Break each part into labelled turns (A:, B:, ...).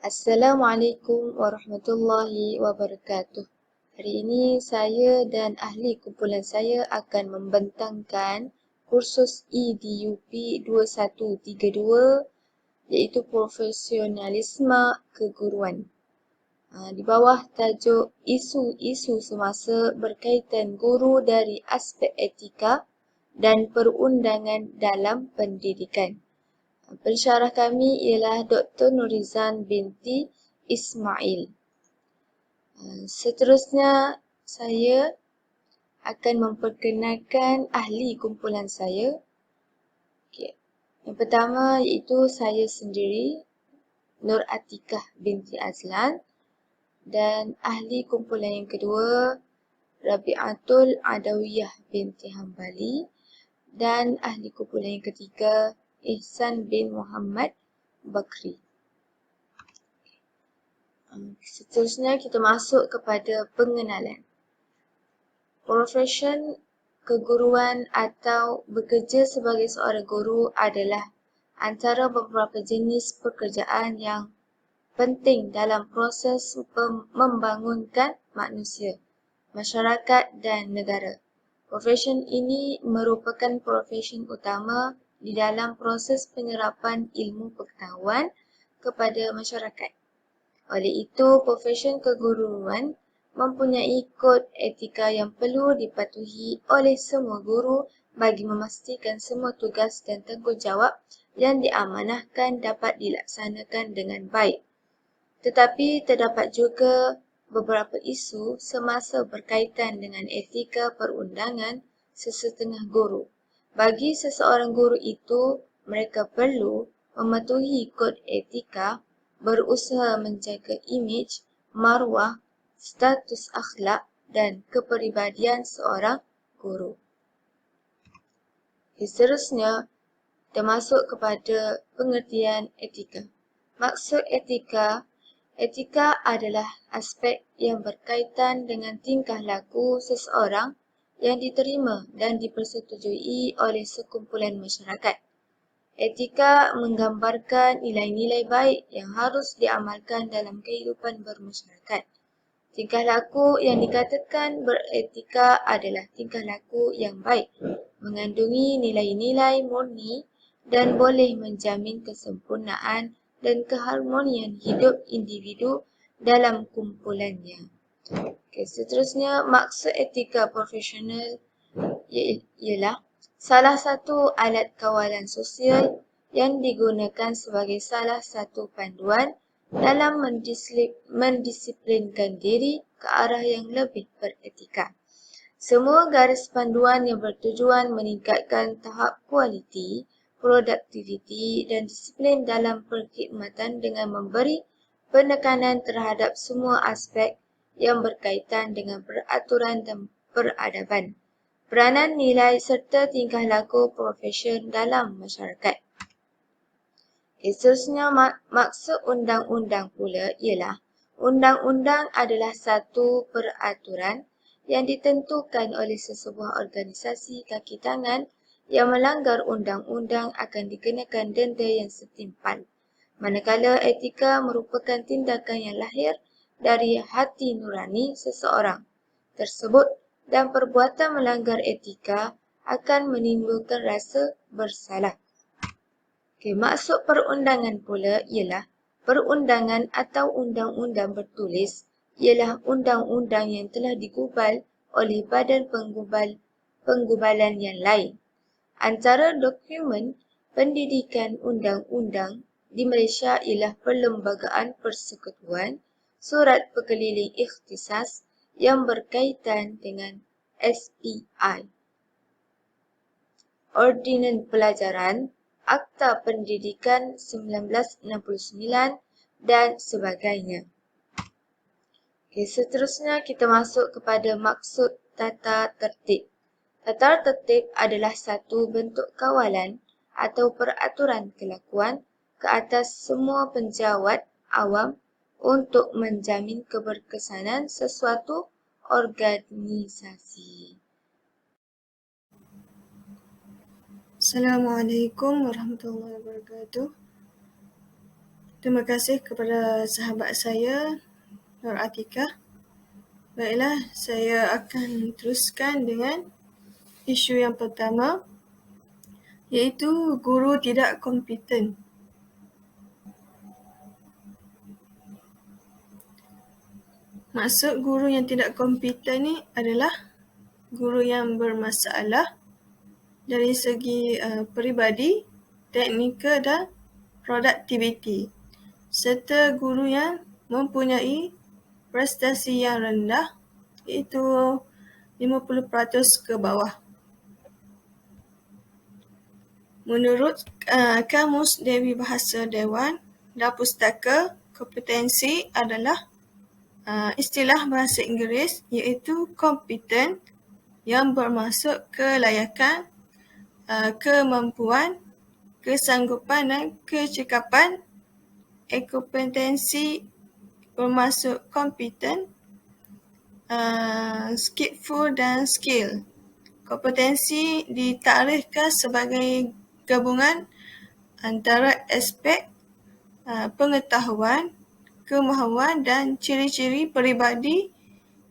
A: Assalamualaikum warahmatullahi wabarakatuh. Hari ini saya dan ahli kumpulan saya akan membentangkan kursus EDUP 2132 iaitu Profesionalisme Keguruan. Di bawah tajuk isu-isu semasa berkaitan guru dari aspek etika dan perundangan dalam pendidikan. Pensyarah kami ialah Dr. Nurizan binti Ismail. Seterusnya, saya akan memperkenalkan ahli kumpulan saya. Okay. Yang pertama iaitu saya sendiri, Nur Atikah binti Azlan. Dan ahli kumpulan yang kedua, Rabi'atul Adawiyah binti Hambali. Dan ahli kumpulan yang ketiga, Ihsan bin Muhammad Bakri. Seterusnya kita masuk kepada pengenalan. Profesion keguruan atau bekerja sebagai seorang guru adalah antara beberapa jenis pekerjaan yang penting dalam proses membangunkan manusia, masyarakat dan negara. Profesion ini merupakan profesion utama di dalam proses penyerapan ilmu pengetahuan kepada masyarakat. Oleh itu, profesion keguruan mempunyai kod etika yang perlu dipatuhi oleh semua guru bagi memastikan semua tugas dan tanggungjawab yang diamanahkan dapat dilaksanakan dengan baik. Tetapi terdapat juga beberapa isu semasa berkaitan dengan etika perundangan sesetengah guru. Bagi seseorang guru itu, mereka perlu mematuhi kod etika, berusaha menjaga imej, maruah, status akhlak dan kepribadian seorang guru. Seterusnya, kita masuk kepada pengertian etika. Maksud etika adalah aspek yang berkaitan dengan tingkah laku seseorang yang diterima dan dipersetujui oleh sekumpulan masyarakat. Etika menggambarkan nilai-nilai baik yang harus diamalkan dalam kehidupan bermasyarakat. Tingkah laku yang dikatakan beretika adalah tingkah laku yang baik, mengandungi nilai-nilai murni dan boleh menjamin kesempurnaan dan keharmonian hidup individu dalam kumpulannya. Seterusnya, maksud etika profesional ialah salah satu alat kawalan sosial yang digunakan sebagai salah satu panduan dalam mendisiplinkan diri ke arah yang lebih beretika. Semua garis panduan yang bertujuan meningkatkan tahap kualiti, produktiviti dan disiplin dalam perkhidmatan dengan memberi penekanan terhadap semua aspek yang berkaitan dengan peraturan dan peradaban, peranan nilai serta tingkah laku profesion dalam masyarakat. Seterusnya, maksud undang-undang pula ialah undang-undang adalah satu peraturan yang ditentukan oleh sesebuah organisasi kaki tangan yang melanggar undang-undang akan dikenakan denda yang setimpal. Manakala etika merupakan tindakan yang lahir dari hati nurani seseorang tersebut dan perbuatan melanggar etika akan menimbulkan rasa bersalah. Maksud perundangan pula ialah perundangan atau undang-undang bertulis ialah undang-undang yang telah digubal oleh badan penggubalan yang lain. Antara dokumen pendidikan undang-undang di Malaysia ialah Perlembagaan Persekutuan, Surat Perkeliling Ikhtisas yang berkaitan dengan SPI, Ordinan Pelajaran, Akta Pendidikan 1969 dan sebagainya. Seterusnya kita masuk kepada maksud tata tertib. Tata tertib adalah satu bentuk kawalan atau peraturan kelakuan ke atas semua penjawat awam untuk menjamin keberkesanan sesuatu organisasi.
B: Assalamualaikum warahmatullahi wabarakatuh. Terima kasih kepada sahabat saya, Nur Atikah. Baiklah, saya akan teruskan dengan isu yang pertama, iaitu guru tidak kompeten. Maksud guru yang tidak kompeten ni adalah guru yang bermasalah dari segi peribadi, teknikal dan produktiviti, serta guru yang mempunyai prestasi yang rendah, iaitu 50% ke bawah. Menurut Kamus Dewi Bahasa Dewan dan Pustaka, kompetensi adalah istilah bahasa Inggeris iaitu kompeten yang bermaksud kelayakan, kemampuan, kesanggupan dan kecekapan. Kompetensi bermaksud kompeten, skillful dan skill. Kompetensi ditakrifkan sebagai gabungan antara aspek pengetahuan, kemahuan dan ciri-ciri peribadi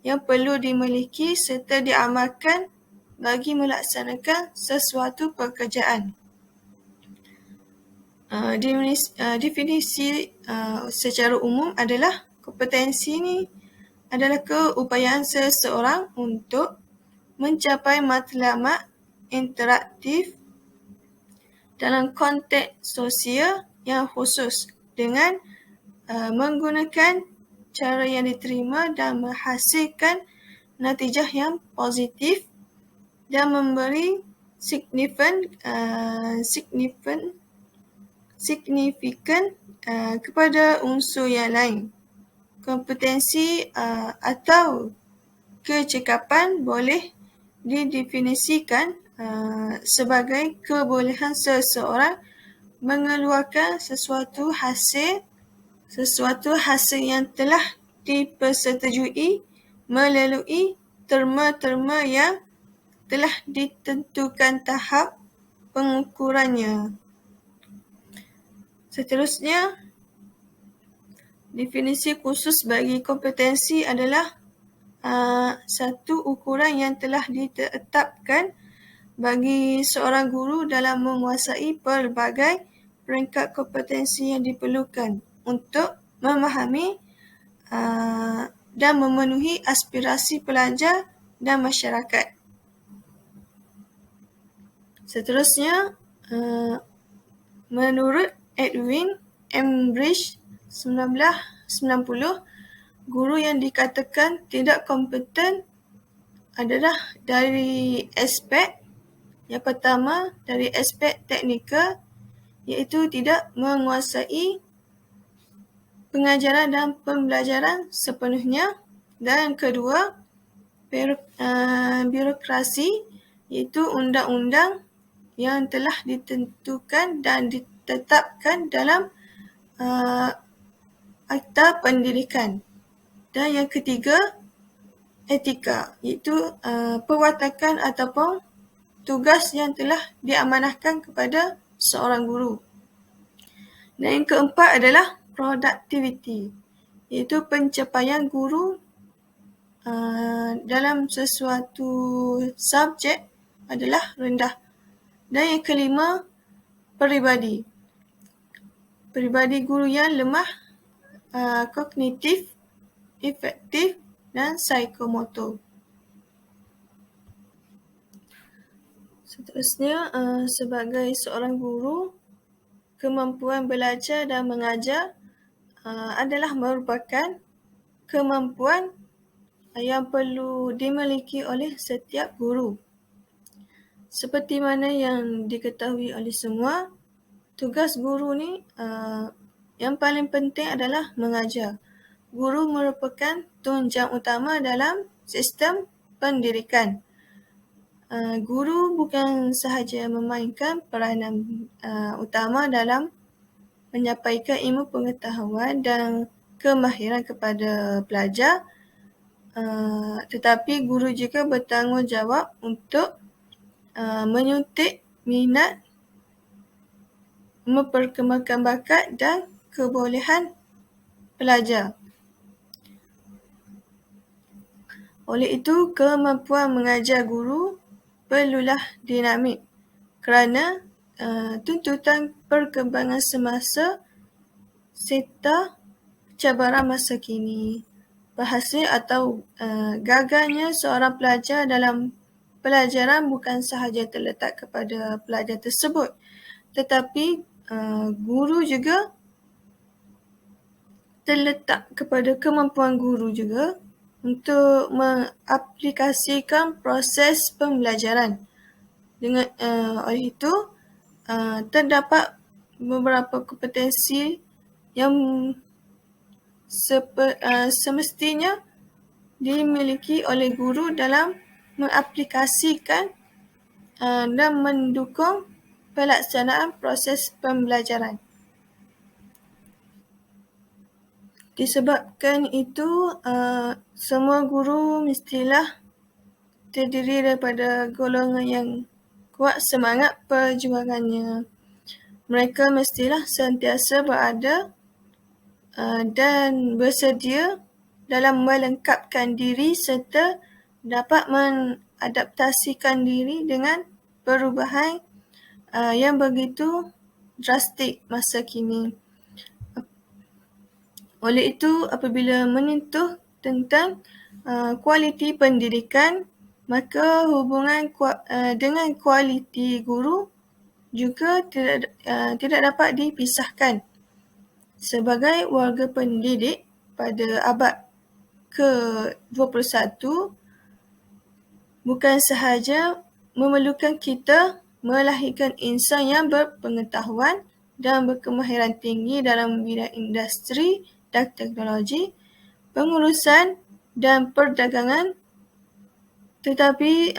B: yang perlu dimiliki serta diamalkan bagi melaksanakan sesuatu pekerjaan. Definisi secara umum adalah kompetensi ni adalah keupayaan seseorang untuk mencapai matlamat interaktif dalam konteks sosial yang khusus dengan menggunakan cara yang diterima dan menghasilkan natijah yang positif dan memberi signifikan kepada unsur yang lain. Kompetensi atau kecekapan boleh didefinisikan sebagai kebolehan seseorang mengeluarkan sesuatu hasil yang telah dipersetujui melalui terma-terma yang telah ditentukan tahap pengukurannya. Seterusnya, definisi khusus bagi kompetensi adalah satu ukuran yang telah ditetapkan bagi seorang guru dalam menguasai pelbagai peringkat kompetensi yang diperlukan untuk memahami dan memenuhi aspirasi pelajar dan masyarakat. Seterusnya, menurut Edwin Embridge 1990, guru yang dikatakan tidak kompeten adalah dari aspek yang pertama, dari aspek teknikal, iaitu tidak menguasai pengajaran dan pembelajaran sepenuhnya, dan kedua, birokrasi, iaitu undang-undang yang telah ditentukan dan ditetapkan dalam Akta Pendidikan. Dan yang ketiga, etika, iaitu perwatakan ataupun tugas yang telah diamanahkan kepada seorang guru. Dan yang keempat adalah productivity, iaitu pencapaian guru dalam sesuatu subjek adalah rendah. Dan yang kelima, peribadi guru yang lemah kognitif, efektif dan psikomotor. Seterusnya, sebagai seorang guru, kemampuan belajar dan mengajar adalah merupakan kemampuan yang perlu dimiliki oleh setiap guru. Seperti mana yang diketahui oleh semua, tugas guru ni yang paling penting adalah mengajar. Guru merupakan tunjang utama dalam sistem pendidikan. Guru bukan sahaja memainkan peranan utama dalam menyampaikan ilmu pengetahuan dan kemahiran kepada pelajar, tetapi guru juga bertanggungjawab untuk menyuntik minat, memperkembangkan bakat dan kebolehan pelajar. Oleh itu, kemampuan mengajar guru perlulah dinamik kerana tuntutan perkembangan semasa serta cabaran masa kini. Berhasil atau gagalnya seorang pelajar dalam pelajaran bukan sahaja terletak kepada pelajar tersebut, tetapi guru juga terletak kepada kemampuan guru juga untuk mengaplikasikan proses pembelajaran. Oleh itu, terdapat beberapa kompetensi yang semestinya dimiliki oleh guru dalam mengaplikasikan dan mendukung pelaksanaan proses pembelajaran. Disebabkan itu, semua guru mestilah terdiri daripada golongan yang kuat semangat perjuangannya. Mereka mestilah sentiasa berada dan bersedia dalam melengkapkan diri serta dapat mengadaptasikan diri dengan perubahan yang begitu drastik masa kini. Oleh itu, apabila menyentuh tentang kualiti pendidikan, maka hubungan dengan kualiti guru juga tidak dapat dipisahkan. Sebagai warga pendidik pada abad ke-21, bukan sahaja memerlukan kita melahirkan insan yang berpengetahuan dan berkemahiran tinggi dalam bidang industri dan teknologi, pengurusan dan perdagangan, tetapi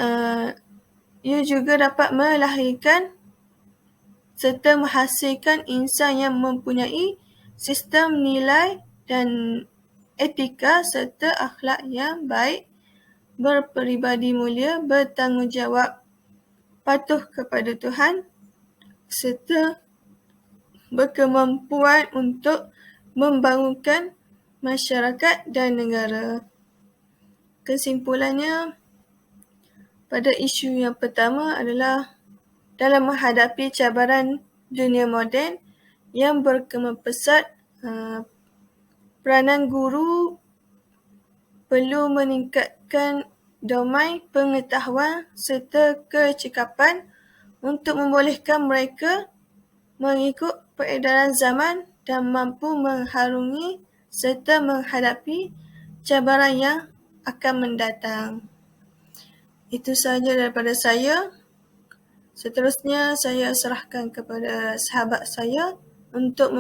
B: ia juga dapat melahirkan serta menghasilkan insan yang mempunyai sistem nilai dan etika serta akhlak yang baik, berperibadi mulia, bertanggungjawab, patuh kepada Tuhan serta berkemampuan untuk membangunkan masyarakat dan negara. Kesimpulannya, pada isu yang pertama adalah dalam menghadapi cabaran dunia moden yang berkembang pesat, peranan guru perlu meningkatkan domain pengetahuan serta kecekapan untuk membolehkan mereka mengikut peredaran zaman dan mampu mengharungi serta menghadapi cabaran yang akan mendatang. Itu sahaja daripada saya. Seterusnya saya serahkan kepada sahabat saya untuk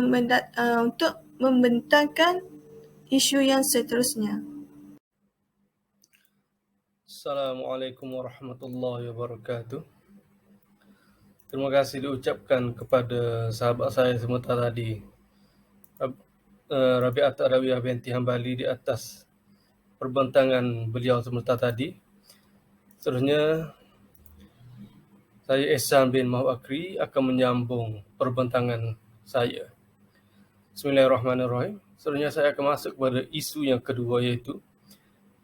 B: membentangkan isu yang seterusnya.
C: Assalamualaikum warahmatullahi wabarakatuh. Terima kasih diucapkan kepada sahabat saya sebentar tadi, Rabi'at Adawiyah binti Hambali, di atas perbentangan beliau sebentar tadi. Seterusnya, saya Ehsan bin Mahwakri akan menyambung perbentangan saya. Bismillahirrahmanirrahim. Seterusnya saya akan masuk kepada isu yang kedua, iaitu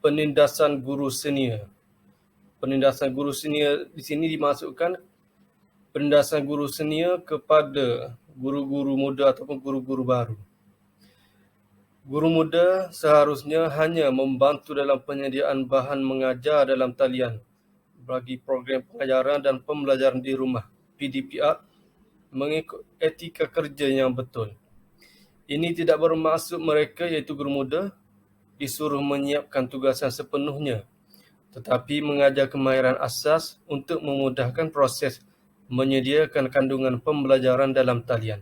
C: penindasan guru senior. Penindasan guru senior di sini dimasukkan penindasan guru senior kepada guru-guru muda ataupun guru-guru baru. Guru muda seharusnya hanya membantu dalam penyediaan bahan mengajar dalam talian bagi program pengajaran dan pembelajaran di rumah (PDPR) mengikut etika kerja yang betul. Ini tidak bermaksud mereka, iaitu guru muda, disuruh menyiapkan tugasan sepenuhnya, tetapi mengajar kemahiran asas untuk memudahkan proses menyediakan kandungan pembelajaran dalam talian.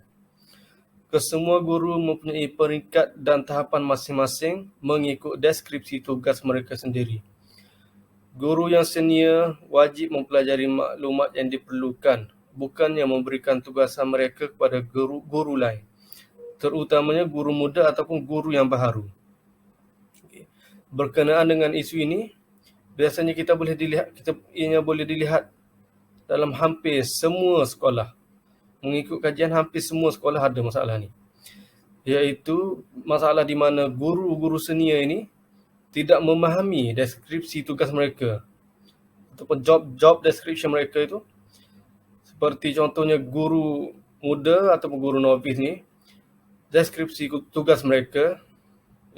C: Kesemua guru mempunyai peringkat dan tahapan masing-masing mengikut deskripsi tugas mereka sendiri. Guru yang senior wajib mempelajari maklumat yang diperlukan, bukannya memberikan tugasan mereka kepada guru lain, terutamanya guru muda ataupun guru yang baru. Berkenaan dengan isu ini, biasanya ianya boleh dilihat dalam hampir semua sekolah. Mengikut kajian, hampir semua sekolah ada masalah ni. iaitu masalah di mana guru-guru senior ini tidak memahami deskripsi tugas mereka ataupun job description mereka itu. Seperti contohnya guru muda ataupun guru novice ni, deskripsi tugas mereka,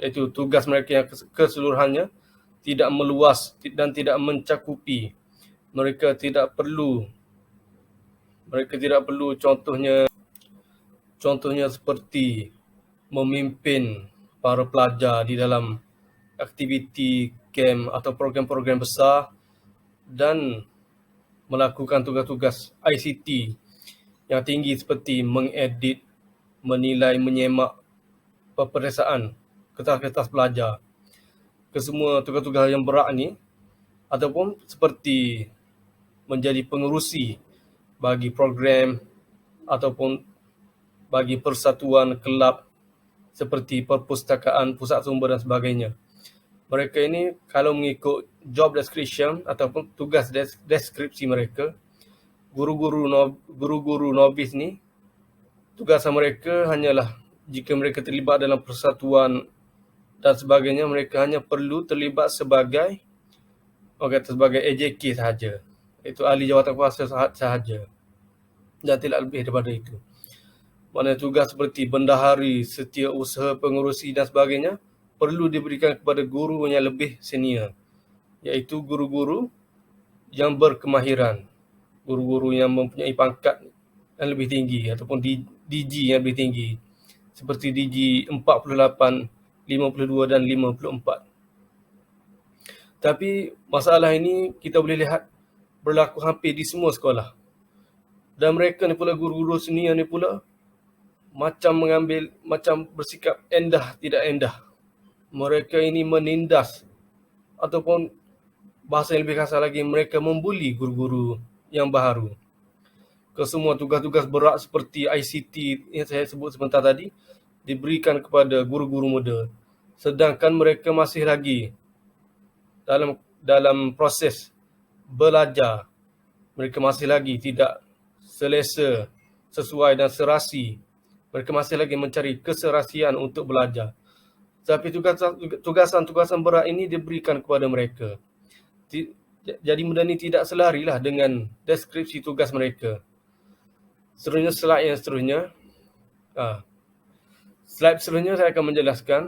C: iaitu tugas mereka yang keseluruhannya tidak meluas dan tidak mencakupi. Mereka tidak perlu contohnya seperti memimpin para pelajar di dalam aktiviti camp atau program-program besar dan melakukan tugas-tugas ICT yang tinggi seperti mengedit, menilai, menyemak peperiksaan kertas-kertas pelajar. Kesemua tugas-tugas yang berat ni, ataupun seperti menjadi pengerusi bagi program ataupun bagi persatuan kelab seperti perpustakaan, pusat sumber dan sebagainya. Mereka ini kalau mengikut job description ataupun tugas deskripsi mereka, guru-guru novice ni, tugasan mereka hanyalah jika mereka terlibat dalam persatuan dan sebagainya, mereka hanya perlu terlibat sebagai AJK sahaja, iaitu ahli jawatan kuasa sahaja, dan tidak lebih daripada itu. Mana tugas seperti bendahari, setiausaha, pengurusi dan sebagainya perlu diberikan kepada guru yang lebih senior, iaitu guru-guru yang berkemahiran, guru-guru yang mempunyai pangkat yang lebih tinggi ataupun DG yang lebih tinggi, seperti DG 48, 52 dan 54. Tapi masalah ini kita boleh lihat berlaku hampir di semua sekolah. Dan mereka ni pula, guru-guru senior ni pula, macam bersikap endah tidak endah. Mereka ini menindas ataupun bahasa yang lebih kasar lagi, mereka membuli guru-guru yang baru. Kesemua tugas-tugas berat seperti ICT yang saya sebut sebentar tadi diberikan kepada guru-guru muda. Sedangkan mereka masih lagi dalam proses belajar. Mereka masih lagi tidak selesa, sesuai dan serasi. Mereka masih lagi mencari keserasian untuk belajar. Tapi tugasan-tugasan berat ini diberikan kepada mereka. Jadi benda ini tidak selarilah dengan deskripsi tugas mereka. Seterusnya, slide yang seterusnya. Slide seterusnya saya akan menjelaskan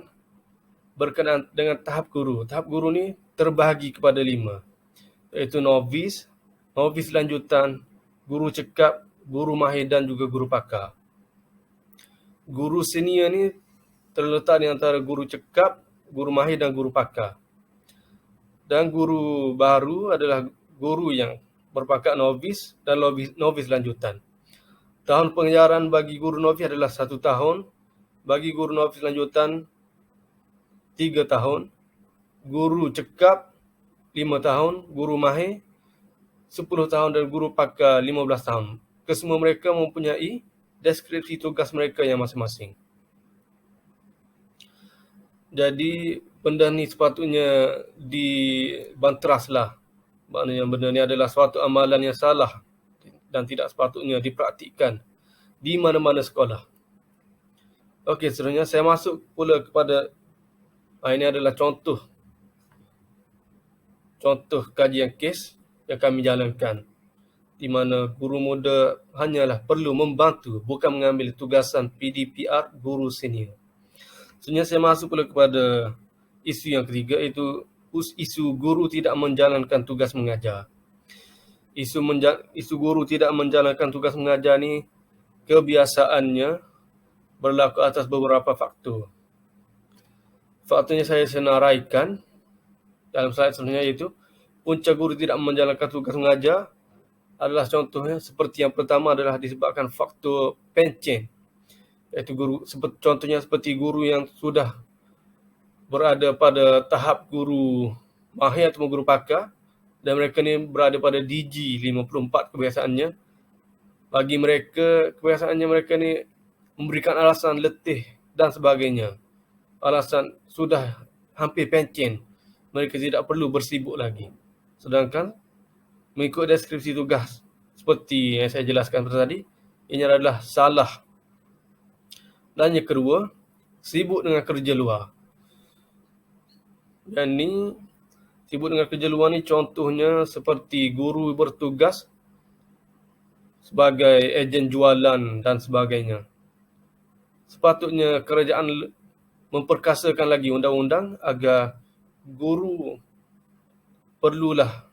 C: berkenaan dengan tahap guru. Tahap guru ni terbahagi kepada 5. Iaitu novice lanjutan, guru cekap, guru mahir dan juga guru pakar. Guru senior ni terletak di antara guru cekap, guru mahir dan guru pakar. Dan guru baru adalah guru yang berpangkat novice dan novice lanjutan. Tahun pengajaran bagi guru novice adalah 1 tahun, bagi guru novice lanjutan 3 tahun, guru cekap 5 tahun, guru mahir 10 tahun dan guru pakar 15 tahun. Kesemua mereka mempunyai deskripsi tugas mereka yang masing-masing. Jadi benda ni sepatutnya dibanteraslah. Maknanya benda ni adalah suatu amalan yang salah dan tidak sepatutnya dipraktikkan di mana-mana sekolah. Okey, seterusnya saya masuk pula kepada ini adalah contoh kajian kes yang kami jalankan, di mana guru muda hanyalah perlu membantu, bukan mengambil tugasan PDPR guru senior. Sebenarnya saya masuk pula kepada isu yang ketiga, iaitu isu guru tidak menjalankan tugas mengajar. Isu guru tidak menjalankan tugas mengajar ni kebiasaannya berlaku atas beberapa faktor. Faktornya saya senaraikan dalam slide sebenarnya, iaitu punca guru tidak menjalankan tugas mengajar adalah contohnya seperti yang pertama adalah disebabkan faktor pencen. Iaitu contohnya seperti guru yang sudah berada pada tahap guru mahir atau guru pakar dan mereka ni berada pada DG 54 kebiasaannya. Bagi mereka, kebiasaannya mereka ni memberikan alasan letih dan sebagainya. Alasan sudah hampir pencen, mereka tidak perlu bersibuk lagi. Sedangkan mengikut deskripsi tugas seperti yang saya jelaskan tadi, ini adalah salah. Dan yang kedua, sibuk dengan kerja luar. Dan ni sibuk dengan kerja luar ni contohnya seperti guru bertugas sebagai ejen jualan dan sebagainya. Sepatutnya kerajaan memperkasakan lagi undang-undang agar guru perlulah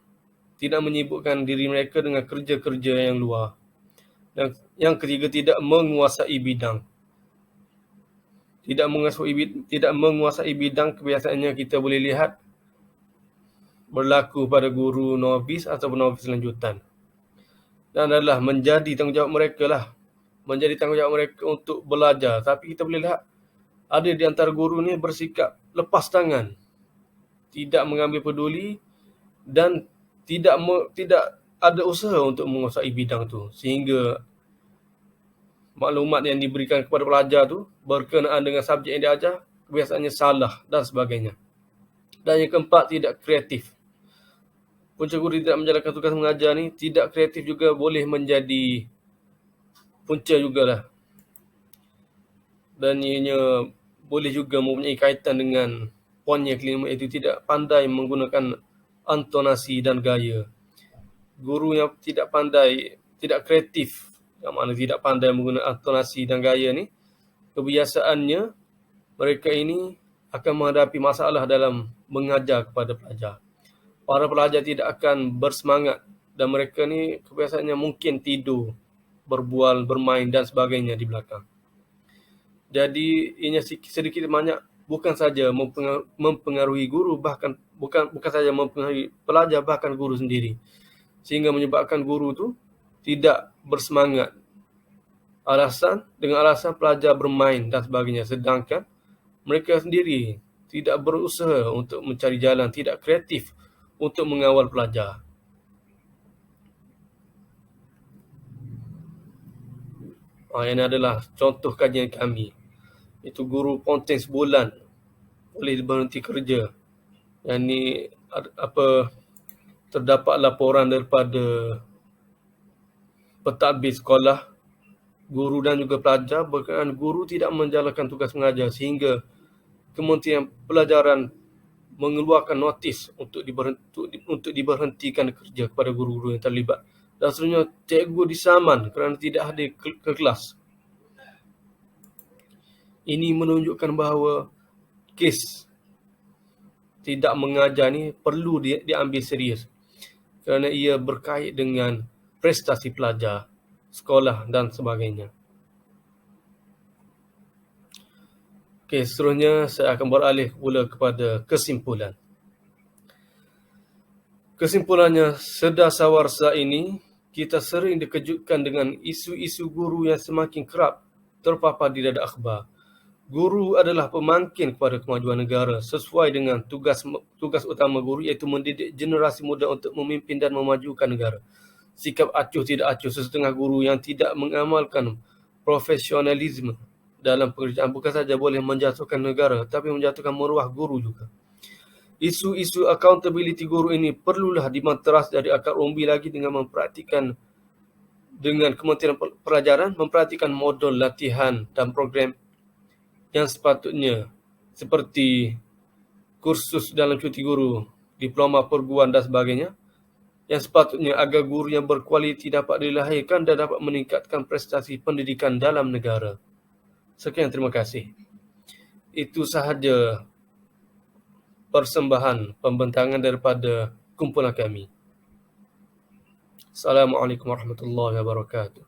C: tidak menyibukkan diri mereka dengan kerja-kerja yang luar. Dan yang ketiga, tidak menguasai bidang. Tidak menguasai bidang kebiasaannya kita boleh lihat berlaku pada guru novis atau novis lanjutan. Dan adalah menjadi tanggungjawab mereka lah. Menjadi tanggungjawab mereka untuk belajar. Tapi kita boleh lihat ada di antara guru ni bersikap lepas tangan. Tidak mengambil peduli dan tidak ada usaha untuk menguasai bidang tu. Sehingga maklumat yang diberikan kepada pelajar tu berkenaan dengan subjek yang diajar kebiasaannya salah dan sebagainya. Dan yang keempat, tidak kreatif. Punca guru tidak menjalankan tugas mengajar ni, tidak kreatif juga boleh menjadi punca jugalah. Dan ianya boleh juga mempunyai kaitan dengan poin yang kelima, iaitu tidak pandai menggunakan intonasi dan gaya. Guru yang tidak pandai, tidak kreatif, yang mana tidak pandai menggunakan intonasi dan gaya ni, kebiasaannya mereka ini akan menghadapi masalah dalam mengajar kepada pelajar. Para pelajar tidak akan bersemangat dan mereka ni kebiasaannya mungkin tidur, berbual, bermain dan sebagainya di belakang. Jadi ianya sedikit banyak bukan saja mempengaruhi guru, bahkan bukan saja mempengaruhi pelajar, bahkan guru sendiri. Sehingga menyebabkan guru tu tidak bersemangat. Dengan alasan pelajar bermain dan sebagainya. Sedangkan mereka sendiri tidak berusaha untuk mencari jalan, tidak kreatif untuk mengawal pelajar. Ini adalah contoh kajian kami. Itu guru ponteng sebulan boleh berhenti kerja. Yang ni terdapat laporan daripada pentadbir sekolah, guru dan juga pelajar berkenaan guru tidak menjalankan tugas mengajar sehingga Kementerian Pelajaran mengeluarkan notis untuk diberhentikan kerja kepada guru-guru yang terlibat. Dan seterusnya cikgu disaman kerana tidak hadir ke kelas. Ini menunjukkan bahawa kes tidak mengajar ni perlu diambil serius kerana ia berkait dengan prestasi pelajar, sekolah dan sebagainya. Okey, seterusnya saya akan beralih pula kepada kesimpulan. Kesimpulannya, sedasawarsa ini, kita sering dikejutkan dengan isu-isu guru yang semakin kerap terpapar di dada akhbar. Guru adalah pemangkin kepada kemajuan negara sesuai dengan tugas utama guru, iaitu mendidik generasi muda untuk memimpin dan memajukan negara. Sikap acuh tidak acuh sesetengah guru yang tidak mengamalkan profesionalisme dalam pekerjaan bukan saja boleh menjatuhkan negara, tapi menjatuhkan maruah guru juga. Isu-isu accountability guru ini perlulah dimanteras dari akar umbi lagi dengan Kementerian Pelajaran mempraktikkan modul latihan dan program yang sepatutnya seperti kursus dalam cuti guru, diploma perguruan dan sebagainya, yang sepatutnya agar guru yang berkualiti dapat dilahirkan dan dapat meningkatkan prestasi pendidikan dalam negara. Sekian, terima kasih. Itu sahaja persembahan pembentangan daripada kumpulan kami. Assalamualaikum warahmatullahi wabarakatuh.